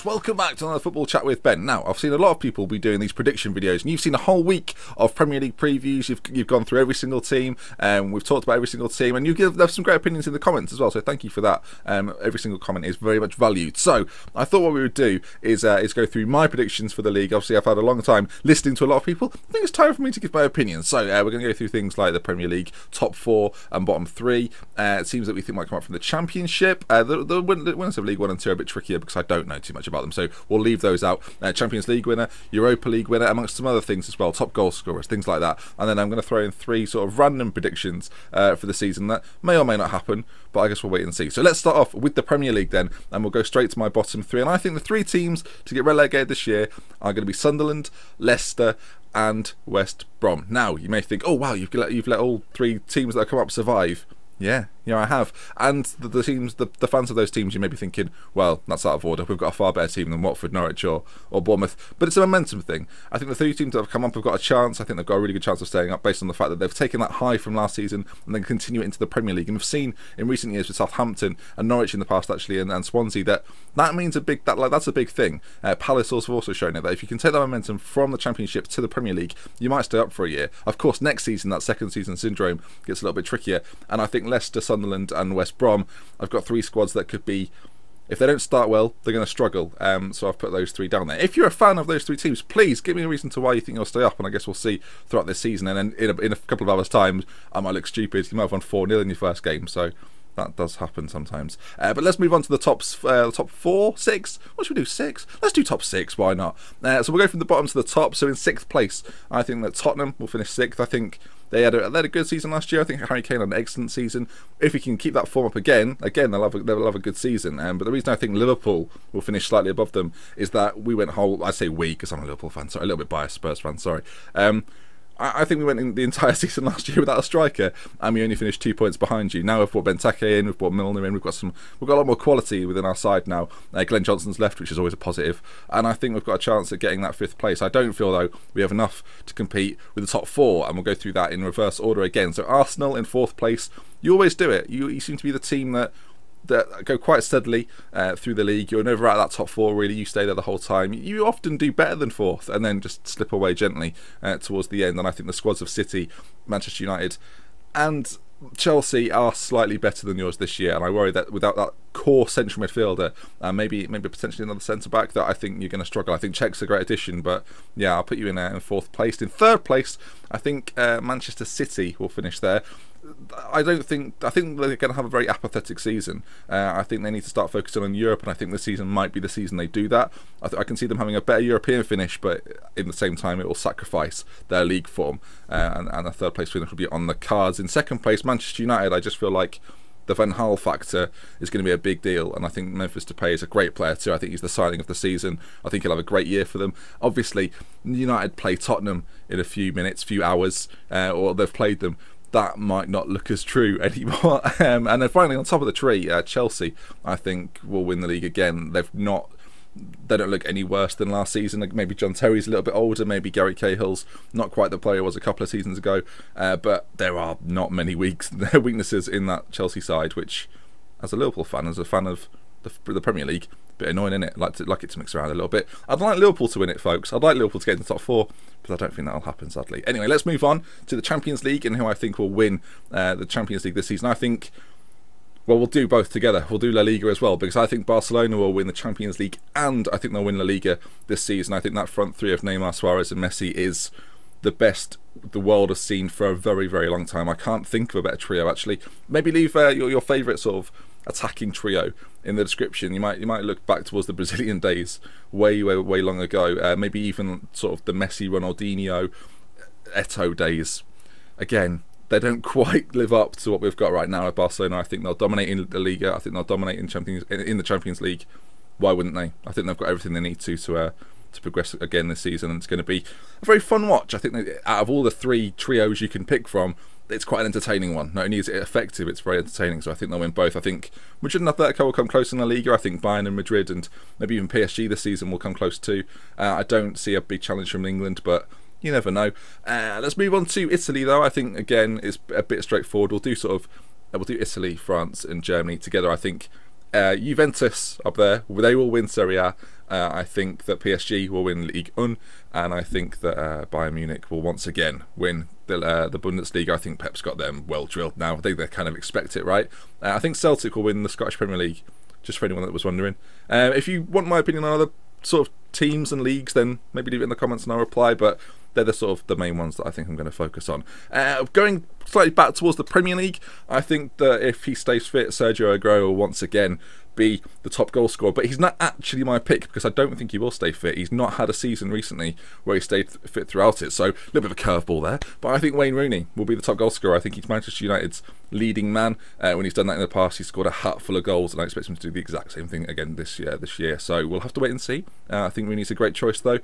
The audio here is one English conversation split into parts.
folks, welcome back to another Football Chat with Ben. Now, I've seen a lot of people be doing these prediction videos, and you've seen a whole week of Premier League previews. You've gone through every single team, and we've talked about every single team, and you give some great opinions in the comments as well, so thank you for that. Every single comment is very much valued. So, I thought what we would do is go through my predictions for the league. Obviously, I've had a long time listening to a lot of people. I think it's time for me to give my opinion. So, we're going to go through things like the Premier League top 4 and bottom 3. Teams that we think might come up from the Championship. The winners of League 1 and 2 are a bit trickier because I don't know too much about them, so we'll leave those out. Champions League winner, Europa League winner, amongst some other things as well, top goal scorers, things like that. And then I'm going to throw in 3 sort of random predictions for the season that may or may not happen, but I guess we'll wait and see. So let's start off with the Premier League then, and we'll go straight to my bottom 3. And I think the 3 teams to get relegated this year are going to be Sunderland, Leicester, and West Brom. Now, you may think, oh wow, you've let all 3 teams that have come up survive. Yeah, I have. And the teams, the fans of those teams, you may be thinking, well, that's out of order. We've got a far better team than Watford, Norwich or Bournemouth. But it's a momentum thing. I think the 3 teams that have come up have got a chance. I think they've got a really good chance of staying up based on the fact that they've taken that high from last season and then continue it into the Premier League. And we've seen in recent years with Southampton and Norwich in the past actually, and Swansea, that means that's a big thing. Palace have also shown it that if you can take that momentum from the Championship to the Premier League, you might stay up for a year. Of course, next season, that second season syndrome gets a little bit trickier. And I think Leicester, Sunderland and West Brom, I've got 3 squads that could be, if they don't start well, they're going to struggle. So I've put those 3 down there. If you're a fan of those 3 teams, please give me a reason to why you think you'll stay up, and I guess we'll see throughout this season. And then in a couple of hours' time, I might look stupid. You might have won 4-0 in your first game, so that does happen sometimes. But let's move on to the top 4, 6. What should we do? 6? Let's do top 6. Why not? So we'll go from the bottom to the top. So in 6th place, I think that Tottenham will finish 6th. I think they had a good season last year. I think Harry Kane had an excellent season. If he can keep that form up again, they'll have a good season. But the reason I think Liverpool will finish slightly above them is that we went I say we because I'm a Liverpool fan, sorry, a little bit biased Spurs fan, sorry. I think we went in the entire season last year without a striker, and we only finished 2 points behind you. Now we've brought Benteke in, we've brought Milner in, we've got a lot more quality within our side now. Glenn Johnson's left, which is always a positive, and I think we've got a chance at getting that 5th place. I don't feel though we have enough to compete with the top 4, and we'll go through that in reverse order again. So Arsenal in 4th place. You always do it. You seem to be the team that go quite steadily through the league. You're never out of that top 4 really. You stay there the whole time. You often do better than 4th and then just slip away gently towards the end. And I think the squads of City, Manchester United and Chelsea are slightly better than yours this year, and I worry that without that core central midfielder, maybe potentially another centre back, that I think you're going to struggle. I think Czech's a great addition, but yeah, I'll put you in 4th place. In 3rd place, I think Manchester City will finish there. I think they're going to have a very apathetic season. I think they need to start focusing on Europe, and I think this season might be the season they do that. I can see them having a better European finish, but in the same time it will sacrifice their league form, and a 3rd place finish will be on the cards. In 2nd place, Manchester United, I just feel like the Van Gaal factor is going to be a big deal, and I think Memphis Depay is a great player too. I think he's the signing of the season. I think he'll have a great year for them. Obviously, United play Tottenham in a few hours, or they've played them. That might not look as true anymore. And then finally, on top of the tree, Chelsea, I think, will win the league again. They don't look any worse than last season. Maybe John Terry's a little bit older. Maybe Gary Cahill's not quite the player he was a couple of seasons ago. But there are not many weaknesses in that Chelsea side, which, as a Liverpool fan, as a fan of the Premier League, a bit annoying, isn't it? Like it to mix around a little bit. I'd like Liverpool to win it, folks. I'd like Liverpool to get into the top 4, but I don't think that'll happen, sadly. Anyway, let's move on to the Champions League and who I think will win the Champions League this season. I think, well, we'll do both together. We'll do La Liga as well, because I think Barcelona will win the Champions League, and I think they'll win La Liga this season. I think that front 3 of Neymar, Suarez and Messi is the best the world has seen for a very, very long time. I can't think of a better trio, actually. Maybe leave your favourite sort of attacking trio in the description. You might look back towards the Brazilian days way long ago, maybe even sort of the Messi, Ronaldinho, Eto'o days. Again, they don't quite live up to what we've got right now at Barcelona. I think they'll dominate in the Liga. I think they'll dominate in the Champions League. Why wouldn't they? I think they've got everything they need to progress again this season, and it's going to be a very fun watch. I think that out of all the 3 trios you can pick from, it's quite an entertaining one. Not only is it effective, it's very entertaining, so I think they'll win both. I think Madrid and Atletico will come close in La Liga. I think Bayern and Madrid, and maybe even PSG this season, will come close too. I don't see a big challenge from England, but you never know. Let's move on to Italy, though. I think, again, it's a bit straightforward. We'll do Italy, France and Germany together. I think Juventus up there, they will win Serie A. I think that PSG will win Ligue 1, and I think that Bayern Munich will once again win the Bundesliga. I think Pep's got them well drilled now. I think they kind of expect it, right? I think Celtic will win the Scottish Premier League, just for anyone that was wondering. If you want my opinion on other sort of teams and leagues, then maybe leave it in the comments and I'll reply, but they're the sort of the main ones that I think I'm going to focus on. Going slightly back towards the Premier League, I think that if he stays fit, Sergio Aguero will once again be the top goal scorer, but he's not actually my pick because I don't think he will stay fit. He's not had a season recently where he stayed fit throughout it, so a little bit of a curveball there, but I think Wayne Rooney will be the top goal scorer. I think he's Manchester United's leading man. When he's done that in the past, he's scored a hat full of goals, and I expect him to do the exact same thing again this year, so we'll have to wait and see. I think Rooney's a great choice though.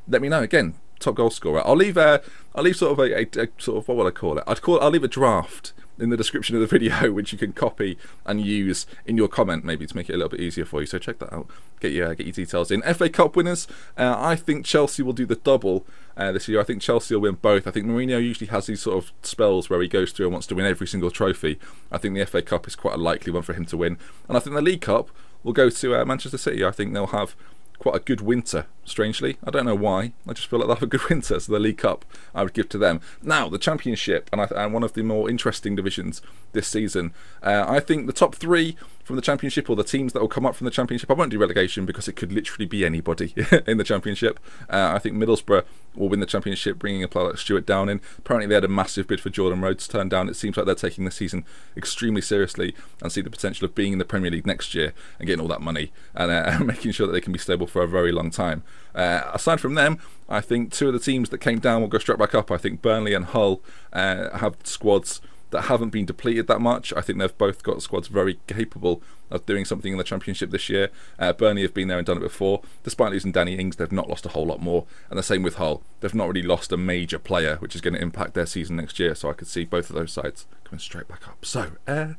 Let me know again, top goal scorer. I'll leave sort of a sort of, what would I call it? I'll leave a draft in the description of the video, which you can copy and use in your comment, maybe to make it a little bit easier for you. So check that out. Get your details in. FA Cup winners. I think Chelsea will do the double this year. I think Chelsea will win both. I think Mourinho usually has these sort of spells where he goes through and wants to win every single trophy. I think the FA Cup is quite a likely one for him to win, and I think the League Cup will go to Manchester City. I think they'll have quite a good winter, strangely. I don't know why. I just feel like they'll have a good winter, so the League Cup I would give to them. Now, the Championship, and one of the more interesting divisions this season. I think the top three from the Championship, or the teams that will come up from the Championship, I won't do relegation because it could literally be anybody in the Championship. I think Middlesbrough will win the Championship, bringing a player like Stuart Down in. Apparently they had a massive bid for Jordan Rhodes turned down. It seems like they're taking the season extremely seriously and see the potential of being in the Premier League next year and getting all that money and making sure that they can be stable for a very long time. Aside from them, I think two of the teams that came down will go straight back up. I think Burnley and Hull have squads that haven't been depleted that much. I think they've both got squads very capable of doing something in the Championship this year. Burnley have been there and done it before. Despite losing Danny Ings, they've not lost a whole lot more. And the same with Hull. They've not really lost a major player, which is going to impact their season next year. So I could see both of those sides coming straight back up. So, I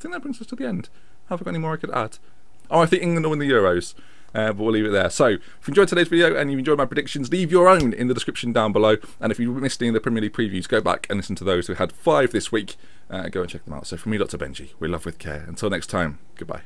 think that brings us to the end. Have I got any more I could add? Oh, I think England will win the Euros. But we'll leave it there. So, if you enjoyed today's video and you enjoyed my predictions, leave your own in the description down below. And if you missed any of the Premier League previews, go back and listen to those. We had 5 this week. Go and check them out. So, from me, Dr. Benji, we love with care. Until next time, goodbye.